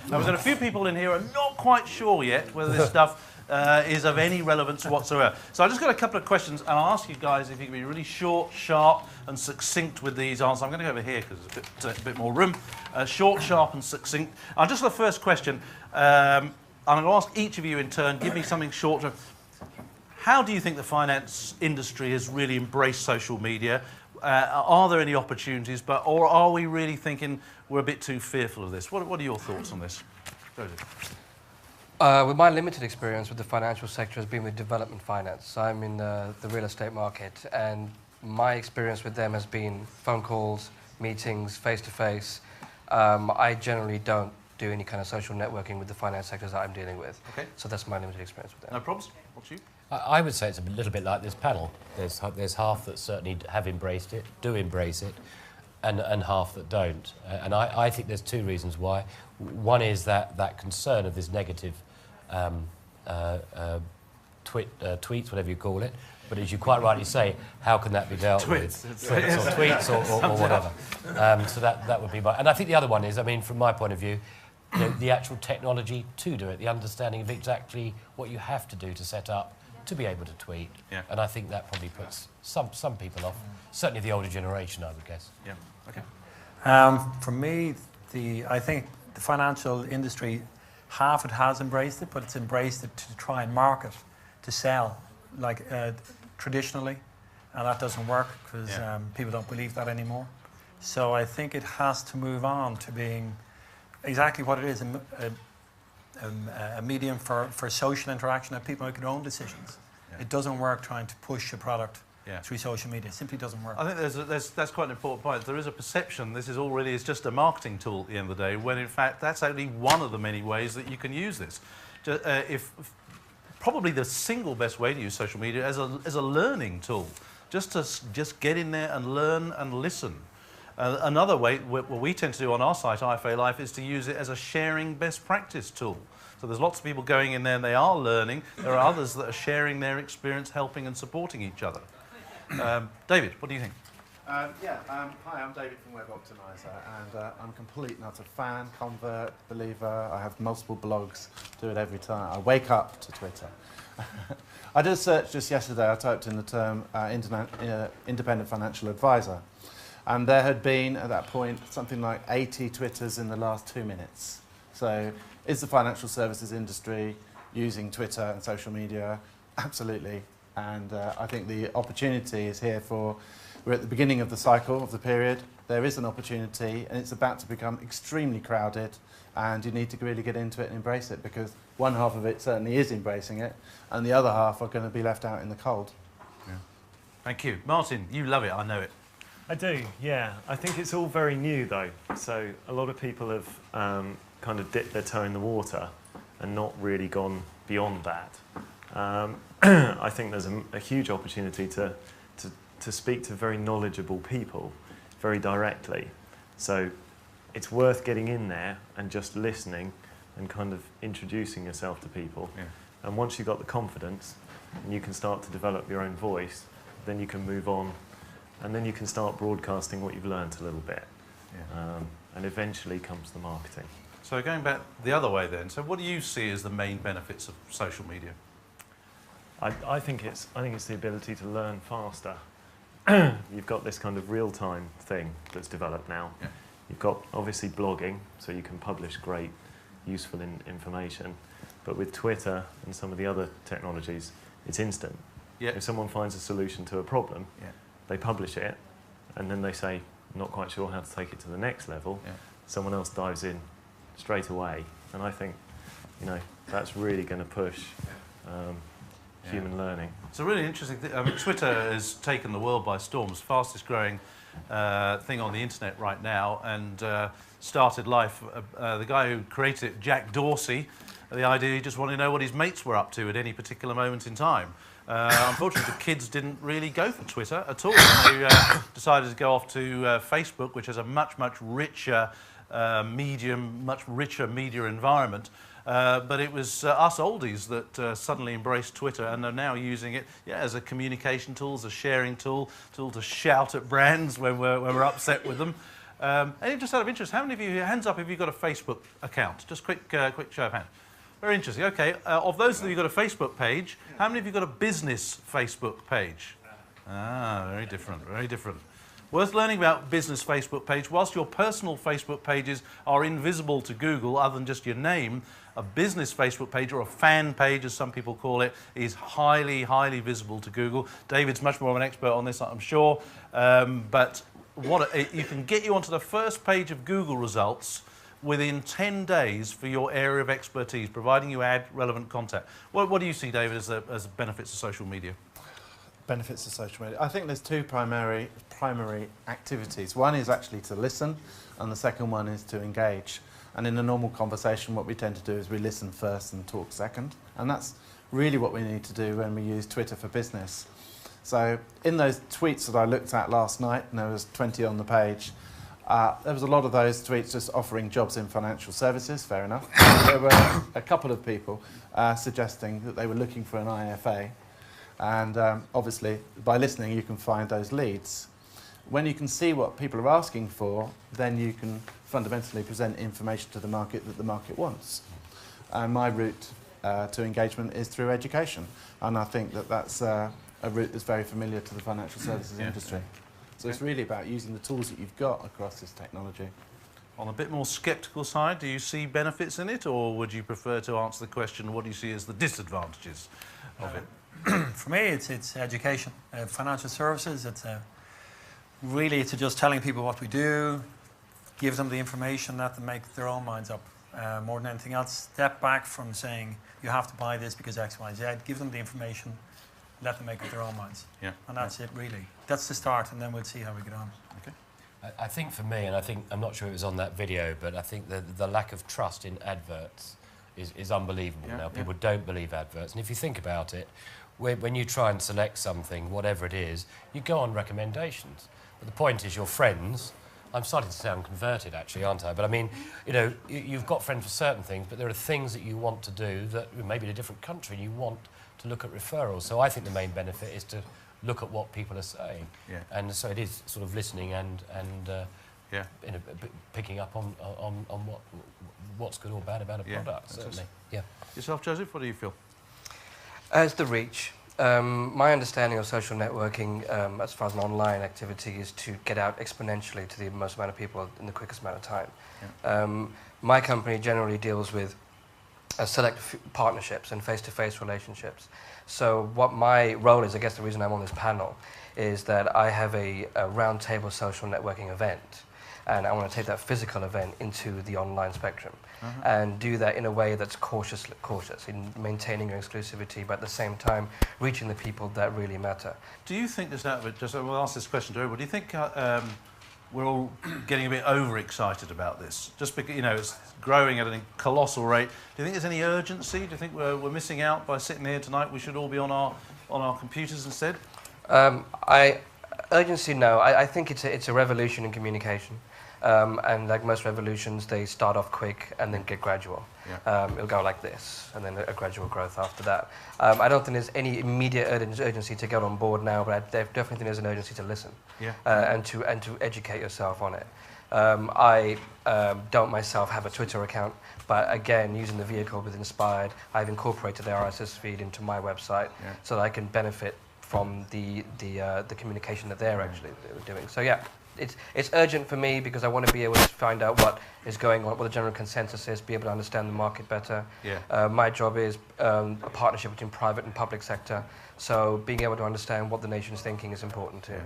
And we've got a few people in here who are not quite sure yet whether this stuff is of any relevance whatsoever. So I've just got a couple of questions, and I'll ask you guys if you can be really short, sharp, and succinct with these answers. I'm going to go over here because there's a bit more room. Short, sharp, and succinct. And just the first question, I'm going to ask each of you in turn, give me something short. How do you think the finance industry has really embraced social media? Are there any opportunities, or are we really thinking we're a bit too fearful of this? What are your thoughts on this? With my limited experience with the financial sector has been with development finance. So I'm in the real estate market, and my experience with them has been phone calls, meetings, face-to-face. I generally don't do any kind of social networking with the finance sectors that I'm dealing with. Okay. So that's my limited experience with them. No problems? What's you? I would say it's a little bit like this panel. There's half that certainly have embraced it, do embrace it, and half that don't. And I think there's two reasons why. One is that concern of this negative tweets, whatever you call it. But as you quite rightly say, how can that be dealt with? Tweets or whatever. So that would be my... And I think the other one is, I mean, from my point of view, the actual technology to do it, the understanding of exactly what you have to do to set up to be able to tweet. Yeah. And I think that probably puts some people off. Certainly the older generation, I would guess. Yeah, okay. For me, I think the financial industry, half it has embraced it, but it's embraced it to try and market, to sell, like traditionally, and that doesn't work because people don't believe that anymore. So I think it has to move on to being exactly what it is, a medium for social interaction, that people make their own decisions. Yeah. It doesn't work trying to push a product through social media. It simply doesn't work. I think that's quite an important point. There is a perception this is all really is just a marketing tool at the end of the day, when in fact that's only one of the many ways that you can use this. Probably the single best way to use social media as a learning tool, just to get in there and learn and listen. Another way, what we tend to do on our site, IFA Life, is to use it as a sharing best practice tool. So there's lots of people going in there and they are learning. There are others that are sharing their experience, helping and supporting each other. David, what do you think? Hi, I'm David from Web Optimizer, and I'm a complete and utter fan, convert, believer. I have multiple blogs, do it every time. I wake up to Twitter. I did a search just yesterday. I typed in the term independent financial advisor. And there had been, at that point, something like 80 Twitters in the last 2 minutes. So is the financial services industry using Twitter and social media? Absolutely. And I think the opportunity is here we're at the beginning of the cycle, of the period. There is an opportunity, and it's about to become extremely crowded, and you need to really get into it and embrace it, because one half of it certainly is embracing it, and the other half are going to be left out in the cold. Yeah. Thank you. Martin, you love it, I know it. I do, yeah. I think it's all very new, though. So a lot of people have kind of dipped their toe in the water and not really gone beyond that. I think there's a huge opportunity to speak to very knowledgeable people very directly. So it's worth getting in there and just listening and kind of introducing yourself to people. Yeah. And once you've got the confidence and you can start to develop your own voice, then you can move on. And then you can start broadcasting what you've learned a little bit. Yeah. And eventually comes the marketing. So going back the other way then, so what do you see as the main benefits of social media? I think it's the ability to learn faster. You've got this kind of real-time thing that's developed now. Yeah. You've got obviously blogging, so you can publish great, useful information. But with Twitter and some of the other technologies, it's instant. Yeah. If someone finds a solution to a problem, they publish it, and then they say, not quite sure how to take it to the next level. Yeah. Someone else dives in straight away. And I think, that's really going to push human learning. It's a really interesting thing. I mean, Twitter has taken the world by storm. It's the fastest growing thing on the internet right now, and started life. The guy who created it, Jack Dorsey, the idea he just wanted to know what his mates were up to at any particular moment in time. Unfortunately, the kids didn't really go for Twitter at all. They decided to go off to Facebook, which has a much richer medium, much richer media environment. But it was us oldies that suddenly embraced Twitter and are now using it as a communication tool, as a sharing tool to shout at brands when we're upset with them. And just out of interest, how many of you, hands up if you've got a Facebook account? Just quick show of hands. Very interesting. Okay, of those of you who've got a Facebook page, how many of you got a business Facebook page? Ah, very different, very different. Worth learning about business Facebook page. Whilst your personal Facebook pages are invisible to Google, other than just your name, a business Facebook page, or a fan page, as some people call it, is highly, highly visible to Google. David's much more of an expert on this, I'm sure. But you can get you onto the first page of Google results within 10 days for your area of expertise, providing you add relevant content. What do you see, David, as benefits of social media? Benefits of social media. I think there's two primary activities. One is actually to listen, and the second one is to engage. And in a normal conversation, what we tend to do is we listen first and talk second. And that's really what we need to do when we use Twitter for Business. So in those tweets that I looked at last night, and there was 20 on the page, there was a lot of those tweets just offering jobs in financial services, fair enough. There were a couple of people suggesting that they were looking for an IFA. And obviously, by listening, you can find those leads. When you can see what people are asking for, then you can fundamentally present information to the market that the market wants. And my route to engagement is through education. And I think that that's a route that's very familiar to the financial services industry. So it's really about using the tools that you've got across this technology. On a bit more sceptical side, do you see benefits in it, or would you prefer to answer the question, what do you see as the disadvantages of it? For me, it's education. Financial services, really it's just telling people what we do, give them the information, let them make their own minds up. More than anything else, step back from saying you have to buy this because X, Y, Z. Give them the information, let them make up their own minds. Yeah. And that's it, really. That's the start, and then we'll see how we get on. Okay. I think for me, and I'm not sure it was on that video, but I think the lack of trust in adverts is unbelievable now. People don't believe adverts. And if you think about it, when you try and select something, whatever it is, you go on recommendations. But the point is your friends, I'm starting to sound converted actually, aren't I? But I mean, you know, you've got friends for certain things, but there are things that you want to do that maybe in a different country, and you want to look at referrals. So I think the main benefit is to look at what people are saying. Yeah. And so it is sort of listening and picking up on what's good or bad about a product, certainly. Yeah. Yourself, Joseph, what do you feel? As the reach, my understanding of social networking as far as an online activity is to get out exponentially to the most amount of people in the quickest amount of time. Yeah. My company generally deals with select partnerships and face-to-face relationships. So what my role is, I guess the reason I'm on this panel, is that I have a roundtable social networking event, and I want to take that physical event into the online spectrum and do that in a way that's cautious in maintaining your exclusivity, but at the same time reaching the people that really matter. Do you think we'll ask this question to everybody, do you think we're all getting a bit overexcited about this? Just because, you know, it's growing at a colossal rate. Do you think there's any urgency? Do you think we're missing out by sitting here tonight? We should all be on our computers instead? Urgency, no. I think it's a revolution in communication. And like most revolutions, they start off quick and then get gradual. Yeah. It'll go like this, and then a gradual growth after that. I don't think there's any immediate urgency to get on board now, but I definitely think there's an urgency to listen and to educate yourself on it. I don't myself have a Twitter account, but again, using the vehicle with Inspired, I've incorporated the RSS feed into my website so that I can benefit from the communication that they're actually doing. So yeah. It's urgent for me because I want to be able to find out what is going on, what the general consensus is, be able to understand the market better. Yeah. My job is a partnership between private and public sector, so being able to understand what the nation's thinking is important too. Yeah.